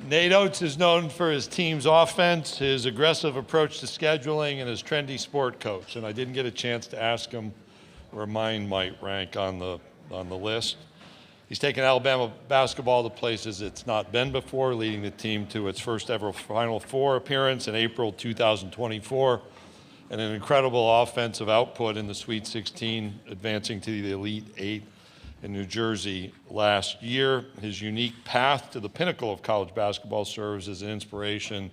Nate Oats is known for his team's offense, his aggressive approach to scheduling, and his trendy sport coach. And I didn't get a chance to ask him where mine might rank on the list. He's taken Alabama basketball to places it's not been before, leading the team to its first ever Final Four appearance in April 2024, and an incredible offensive output in the Sweet 16, advancing to the Elite Eight in New Jersey last year. His unique path to the pinnacle of college basketball serves as an inspiration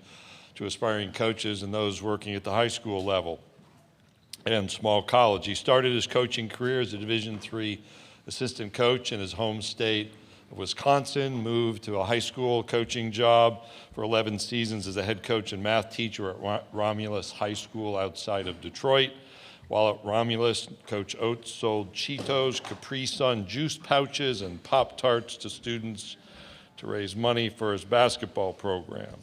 to aspiring coaches and those working at the high school level and small college. He started his coaching career as a Division III assistant coach in his home state of Wisconsin, moved to a high school coaching job for 11 seasons as a head coach and math teacher at Romulus High School outside of Detroit. While at Romulus, Coach Oats sold Cheetos, Capri Sun juice pouches, and Pop-Tarts to students to raise money for his basketball program.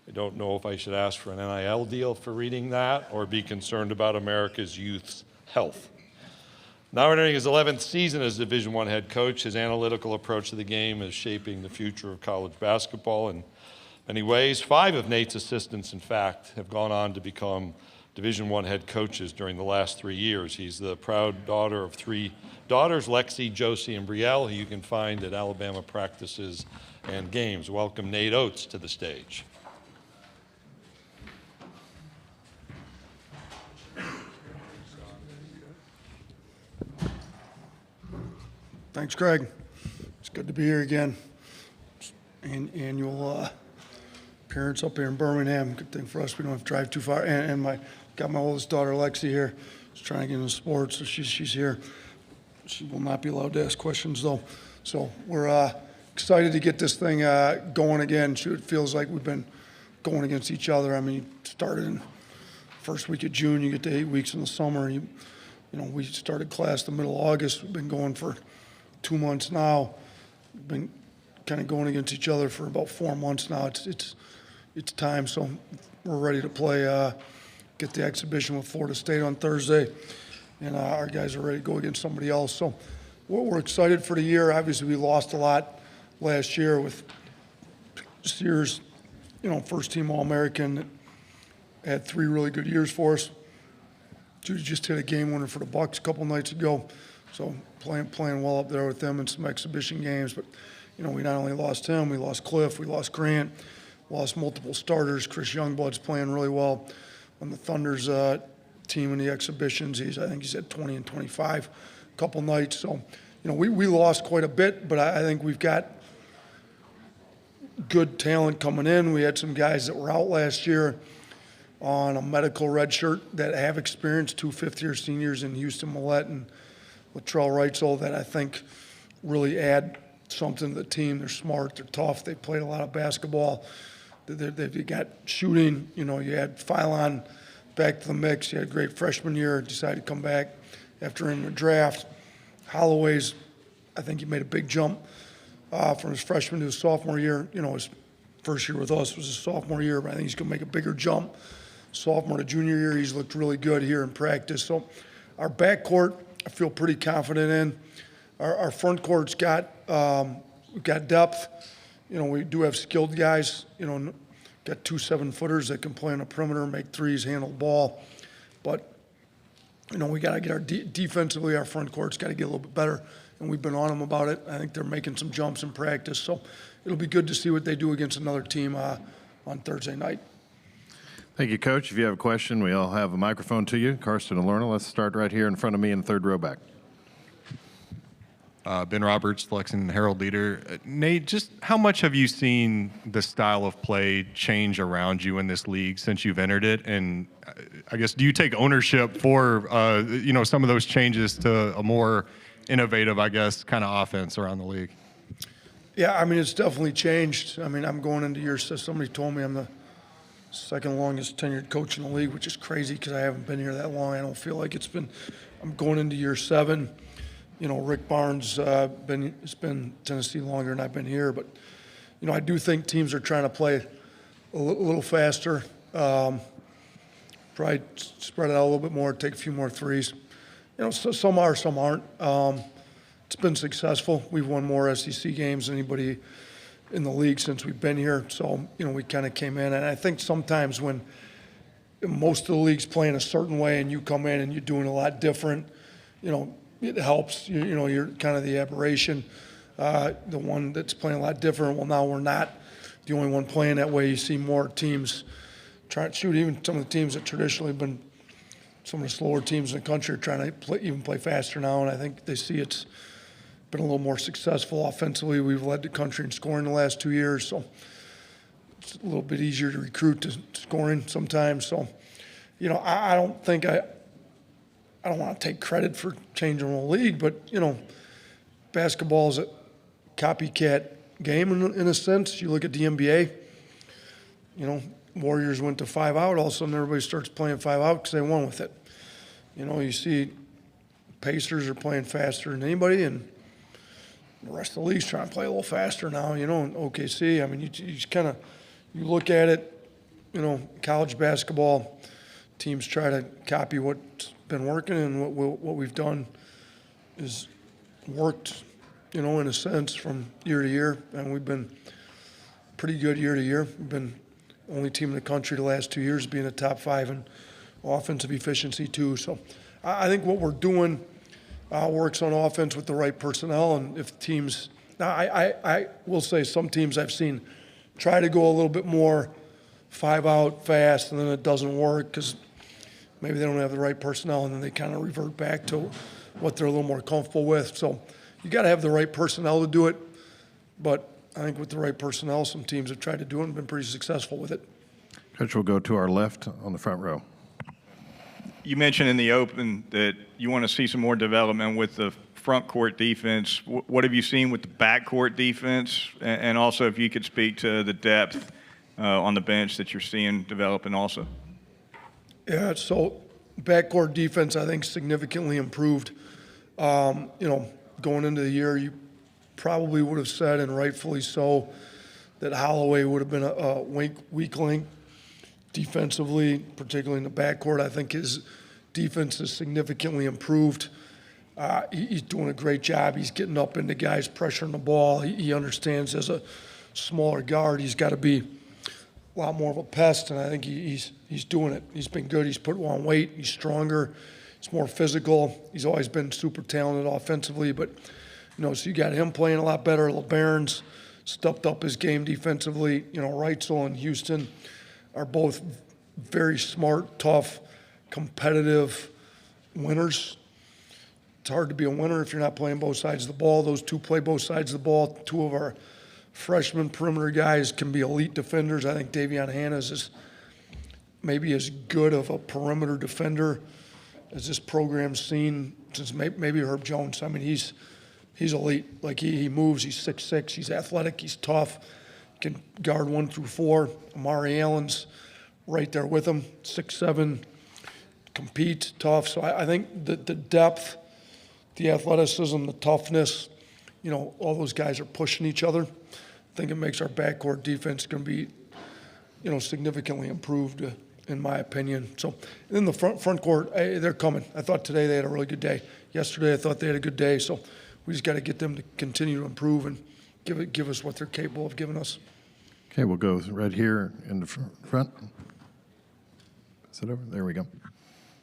I don't know if I should ask for an NIL deal for reading that or be concerned about America's youth's health. Now entering his 11th season as Division I head coach, his analytical approach to the game is shaping the future of college basketball in many ways. 5 of Nate's assistants, in fact, have gone on to become Division I head coaches during the last 3 years. He's the proud daughter of 3 daughters, Lexi, Josie, and Brielle, who you can find at Alabama practices and games. Welcome Nate Oats to the stage. Thanks, Craig. It's good to be here again. Annual appearance up here in Birmingham. Good thing for us, we don't have to drive too far. And got my oldest daughter, Lexi, here. She's trying to get into sports, so she's here. She will not be allowed to ask questions, though. So we're excited to get this thing going again. It feels like we've been going against each other. I mean, you started in first week of June, you get to 8 weeks in the summer. You know, we started class the middle of August. We've been going for 2 months now. We've been kind of going against each other for about 4 months now. It's time, so we're ready to play, get the exhibition with Florida State on Thursday, and our guys are ready to go against somebody else. So we're excited for the year. Obviously, we lost a lot last year with Sears, first team All-American, had 3 really good years for us. Judy just hit a game winner for the Bucks a couple nights ago, so playing well up there with them in some exhibition games. But we not only lost him, we lost Cliff, we lost Grant, lost multiple starters. Chris Youngblood's playing really well on the Thunder's team in the exhibitions. I think he's at 20 and 25 a couple nights. So we lost quite a bit, but I think we've got good talent coming in. We had some guys that were out last year on a medical red shirt that have experience, 2 fifth-year seniors in Houston Millette and Latrell Reitzel, that I think really add something to the team. They're smart, they're tough, they played a lot of basketball. They've got shooting. You had Philon back to the mix. He had a great freshman year, decided to come back after in the draft. Holloway's, I think he made a big jump from his freshman to his sophomore year. His first year with us was his sophomore year, but I think he's going to make a bigger jump. Sophomore to junior year, he's looked really good here in practice. So our backcourt, I feel pretty confident in. Our front court's got we've got depth. We do have skilled guys. Got 2 7-footers that can play on the perimeter, make threes, handle the ball. But we got to get our defensively. Our front court's got to get a little bit better, and we've been on them about it. I think they're making some jumps in practice, so it'll be good to see what they do against another team on Thursday night. Thank you, Coach. If you have a question, we all have a microphone to you. Karsten and Lorna, let's start right here in front of me in the 3rd row back. Ben Roberts, the Lexington Herald leader. Nate, just how much have you seen the style of play change around you in this league since you've entered it? And I guess, do you take ownership for, some of those changes to a more innovative, kind of offense around the league? Yeah, it's definitely changed. I'm going into year 6. Somebody told me I'm the 2nd longest tenured coach in the league, which is crazy because I haven't been here that long. I don't feel like I'm going into year 7. Rick Barnes has been Tennessee longer than I've been here, but I do think teams are trying to play a little faster, probably spread it out a little bit more, take a few more threes. So some are, some aren't. it's been successful. We've won more SEC games than anybody in the league since we've been here. So, we kind of came in. And I think sometimes when most of the league's playing a certain way and you come in and you're doing a lot different, it helps. You're kind of the aberration, the one that's playing a lot different. Well, now we're not the only one playing that way. You see more teams trying to shoot. Even some of the teams that traditionally have been some of the slower teams in the country are trying to play faster now, and I think they see it's been a little more successful offensively. We've led the country in scoring the last 2 years, so it's a little bit easier to recruit to scoring sometimes. So, I don't think I don't want to take credit for changing the league, but, basketball is a copycat game in a sense. You look at the NBA, Warriors went to 5 out. All of a sudden, everybody starts playing 5 out because they won with it. You see Pacers are playing faster than anybody, and the rest of the league's trying to play a little faster now, and OKC. I mean, you just kind of you look at it, college basketball teams try to copy what's been working, and what we've done is worked, in a sense, from year to year, and we've been pretty good year to year. We've been the only team in the country the last 2 years being a top 5 in offensive efficiency too. So I think what we're doing works on offense with the right personnel, and if teams – now I will say some teams I've seen try to go a little bit more 5 out fast, and then it doesn't work because maybe they don't have the right personnel, and then they kind of revert back to what they're a little more comfortable with. So you got to have the right personnel to do it, but I think with the right personnel, some teams have tried to do it and been pretty successful with it. Coach, we'll go to our left on the front row. You mentioned in the open that you want to see some more development with the front court defense. What have you seen with the backcourt defense? And also, if you could speak to the depth on the bench that you're seeing developing also. Yeah, so backcourt defense, I think, significantly improved. Going into the year, you probably would have said, and rightfully so, that Holloway would have been a weak link defensively, particularly in the backcourt. I think his defense has significantly improved. He's doing a great job. He's getting up into guys pressuring the ball. He understands as a smaller guard, he's got to be a lot more of a pest, and I think he's doing it. He's been good. He's put on weight. He's stronger. He's more physical. He's always been super talented offensively, but so you got him playing a lot better. LeBaron's stepped up his game defensively. Reitzel and Houston are both very smart, tough, competitive winners. It's hard to be a winner if you're not playing both sides of the ball. Those two play both sides of the ball. 2 of our freshman perimeter guys can be elite defenders. I think Davion Hanna's is maybe as good of a perimeter defender as this program's seen since maybe Herb Jones. I mean, he's elite. Like he moves. He's 6'6". He's athletic. He's tough. Can guard 1 through 4. Amari Allen's right there with him. 6'7", competes, tough. So I think the depth, the athleticism, the toughness, all those guys are pushing each other. I think it makes our backcourt defense going to be, significantly improved, in my opinion. So in the front court, they're coming. I thought today they had a really good day. Yesterday I thought they had a good day. So we just got to get them to continue to improve and give us what they're capable of giving us. Okay, we'll go right here in the front. Is it over? There we go.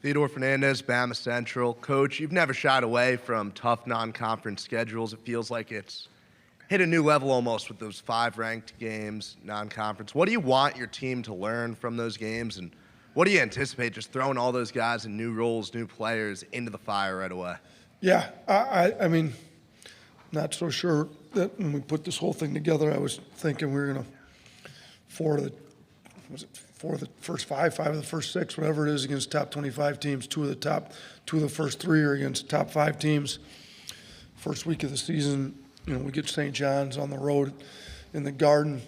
Theodore Fernandez, Bama Central. Coach, you've never shied away from tough non-conference schedules. It feels like it's hit a new level almost with those 5 ranked games, non-conference. What do you want your team to learn from those games, and what do you anticipate just throwing all those guys in new roles, new players into the fire right away? Yeah, I mean, not so sure that when we put this whole thing together, I was thinking we were going to 4 of the first 5 of the first 6, whatever it is, against top 25 teams. 2 of the first 3 are against top 5 teams. First week of the season, we get St. John's on the road in the Garden.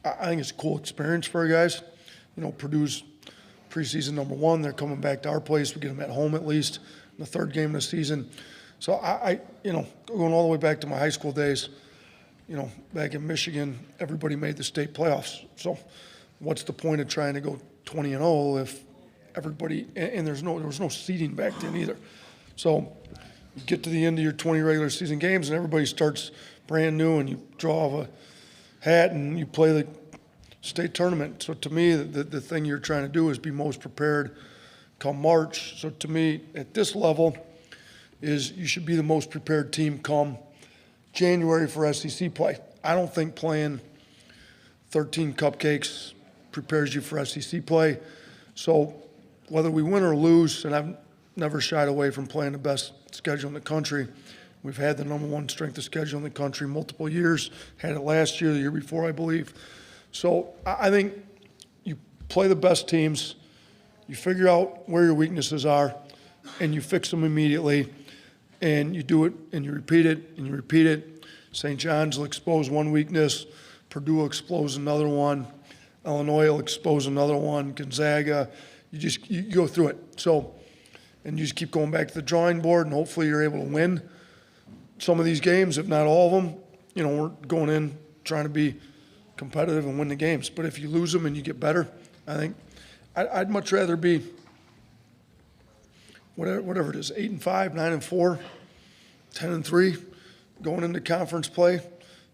I think it's a cool experience for our guys. Purdue's preseason number 1. They're coming back to our place. We get them at home at least in the 3rd game of the season. So I going all the way back to my high school days, back in Michigan, everybody made the state playoffs. So what's the point of trying to go 20-0 if everybody, and there was no seeding back then either. So you get to the end of your 20 regular season games and everybody starts brand new and you draw a hat and you play the state tournament. So to me, the thing you're trying to do is be most prepared come March. So to me, at this level, is you should be the most prepared team come January for SEC play. I don't think playing 13 cupcakes prepares you for SEC play. So whether we win or lose, and I've never shied away from playing the best schedule in the country. We've had the number one strength of schedule in the country multiple years, had it last year, the year before, I believe. So I think you play the best teams, you figure out where your weaknesses are, and you fix them immediately, and you do it, and you repeat it, and you repeat it. St. John's will expose one weakness, Purdue will expose another one, Illinois will expose another one, Gonzaga, you go through it. So, and you just keep going back to the drawing board, and hopefully you're able to win some of these games, if not all of them. You know, we're going in trying to be competitive and win the games. But if you lose them and you get better, I think I'd much rather be whatever it is, 8-5, 9-4, 10-3, going into conference play,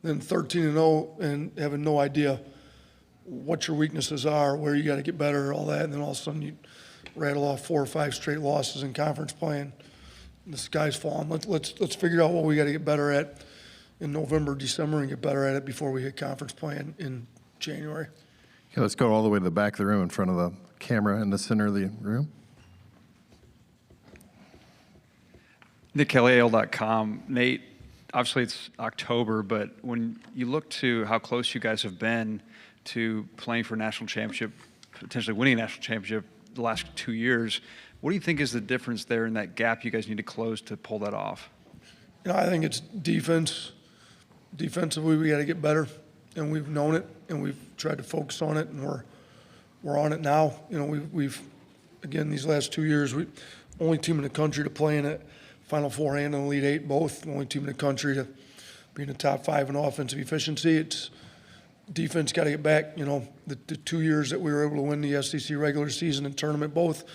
than 13-0 and having no idea what your weaknesses are, where you got to get better, all that, and then all of a sudden you rattle off 4 or 5 straight losses in conference play, and the sky's falling. Let's figure out what we got to get better at in November, December, and get better at it before we hit conference play in January. Okay, let's go all the way to the back of the room in front of the camera in the center of the room. NickKellyAL.com. Nate, obviously it's October, but when you look to how close you guys have been to playing for a national championship, potentially winning a national championship the last 2 years, what do you think is the difference there in that gap you guys need to close to pull that off? You know, I think it's defense. Defensively, we got to get better, and we've known it, and we've tried to focus on it, and we're on it now. You know, we've again these last 2 years, we only team in the country to play in a Final Four and an Elite Eight, both. The only team in the country to be in the top 5 in offensive efficiency. It's defense got to get back. You know, the 2 years that we were able to win the SEC regular season and tournament both,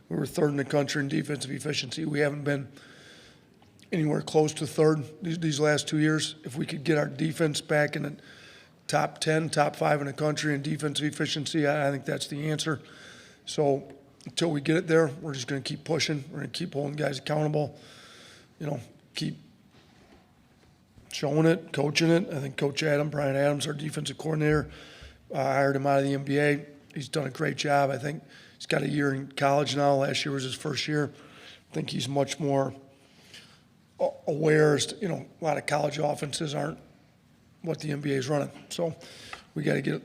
we were 3rd in the country in defensive efficiency. We haven't been anywhere close to 3rd these last 2 years. If we could get our defense back in the top 10, top 5 in the country in defensive efficiency, I think that's the answer. So until we get it there, we're just going to keep pushing. We're going to keep holding guys accountable. You know, keep showing it, coaching it. I think Coach Brian Adams, our defensive coordinator, I hired him out of the NBA. He's done a great job. I think he's got a year in college now. Last year was his first year. I think he's much more aware as to, you know, a lot of college offenses aren't what the NBA is running. So we got to get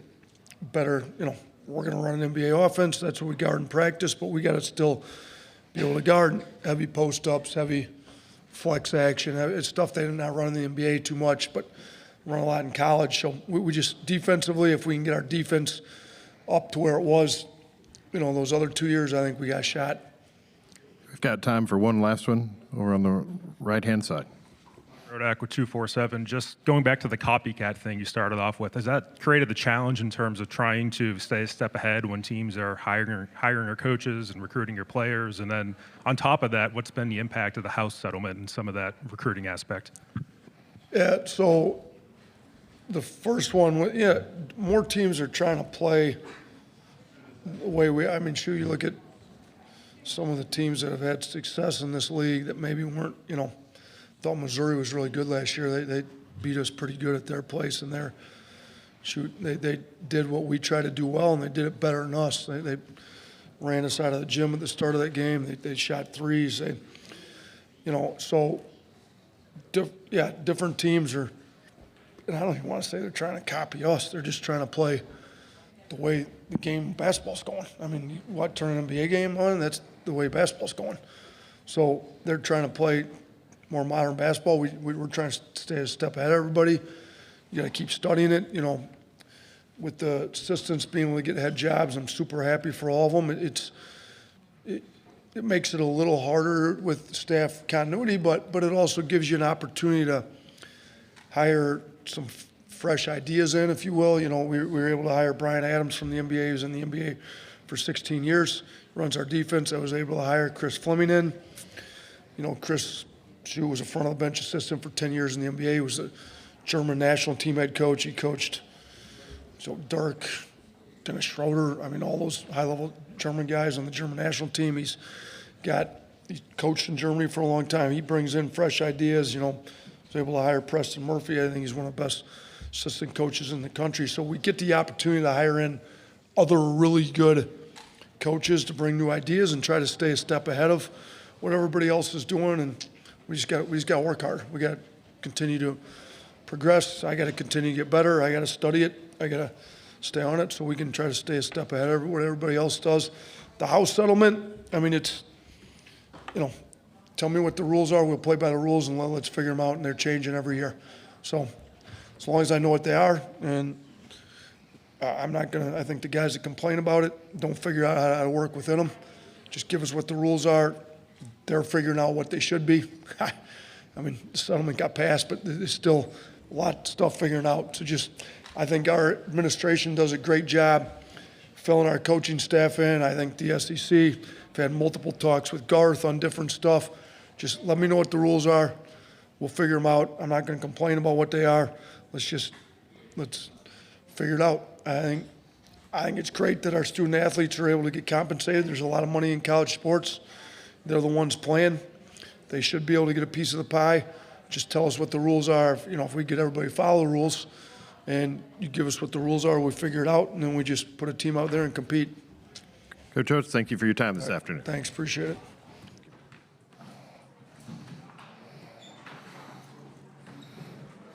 better. You know, we're going to run an NBA offense. That's what we guard in practice, but we got to still be able to guard heavy post-ups, heavy flex action. It's stuff they did not run in the NBA too much, but run a lot in college. So we just defensively, if we can get our defense up to where it was, you know, those other 2 years, I think we got shot. We've got time for one last one over on the right-hand side. Rodak with 247. Just going back to the copycat thing you started off with, has that created the challenge in terms of trying to stay a step ahead when teams are hiring their coaches and recruiting your players? And then on top of that, what's been the impact of the House settlement and some of that recruiting aspect? Yeah, so the first one, yeah, more teams are trying to play the way I mean, shoot, you look at some of the teams that have had success in this league that maybe weren't, you know, thought Missouri was really good last year. They beat us pretty good at their place, and they did what we try to do well, and they did it better than us. They ran us out of the gym at the start of that game. They shot threes. You know, so different teams are, and I don't even want to say they're trying to copy us. They're just trying to play the way the game basketball's going. I mean, turn an NBA game on? That's the way basketball's going. So they're trying to play more modern basketball. We're trying to stay a step ahead of everybody. You got to keep studying it. You know, with the assistants being able to get head jobs, I'm super happy for all of them. It makes it a little harder with staff continuity, but it also gives you an opportunity to hire some fresh ideas in, if you will. You know, we were able to hire Brian Adams from the NBA, who's in the NBA for 16 years, runs our defense. I was able to hire Chris Fleming in. You know, Chris Shu was a front of the bench assistant for 10 years in the NBA. He was a German national team head coach. He coached Dirk, Dennis Schroeder. I mean, all those high-level German guys on the German national team. He's coached in Germany for a long time. He brings in fresh ideas. Was able to hire Preston Murphy. I think he's one of the best assistant coaches in the country. So we get the opportunity to hire in other really good coaches to bring new ideas and try to stay a step ahead of what everybody else is doing. And we just got to work hard. We got to continue to progress. I got to continue to get better. I got to study it. I got to stay on it so we can try to stay a step ahead of what everybody else does. The house settlement, I mean, it's, tell me what the rules are. We'll play by the rules and let's figure them out, and they're changing every year. So as long as I know what they are, and I'm not going to, I think the guys that complain about it don't figure out how to work within them. Just give us what the rules are. They're figuring out what they should be. I mean, the settlement got passed, but there's still a lot of stuff figuring out. So I think our administration does a great job filling our coaching staff in. I think the SEC, I've had multiple talks with Garth on different stuff. Just let me know what the rules are. We'll figure them out. I'm not going to complain about what they are. Let's figure it out. I think it's great that our student athletes are able to get compensated. There's a lot of money in college sports. They're the ones playing. They should be able to get a piece of the pie. Just tell us what the rules are. If we get everybody to follow the rules, and you give us what the rules are, we figure it out, and then we just put a team out there and compete. Coach Oats, thank you for your time this afternoon. Thanks, appreciate it.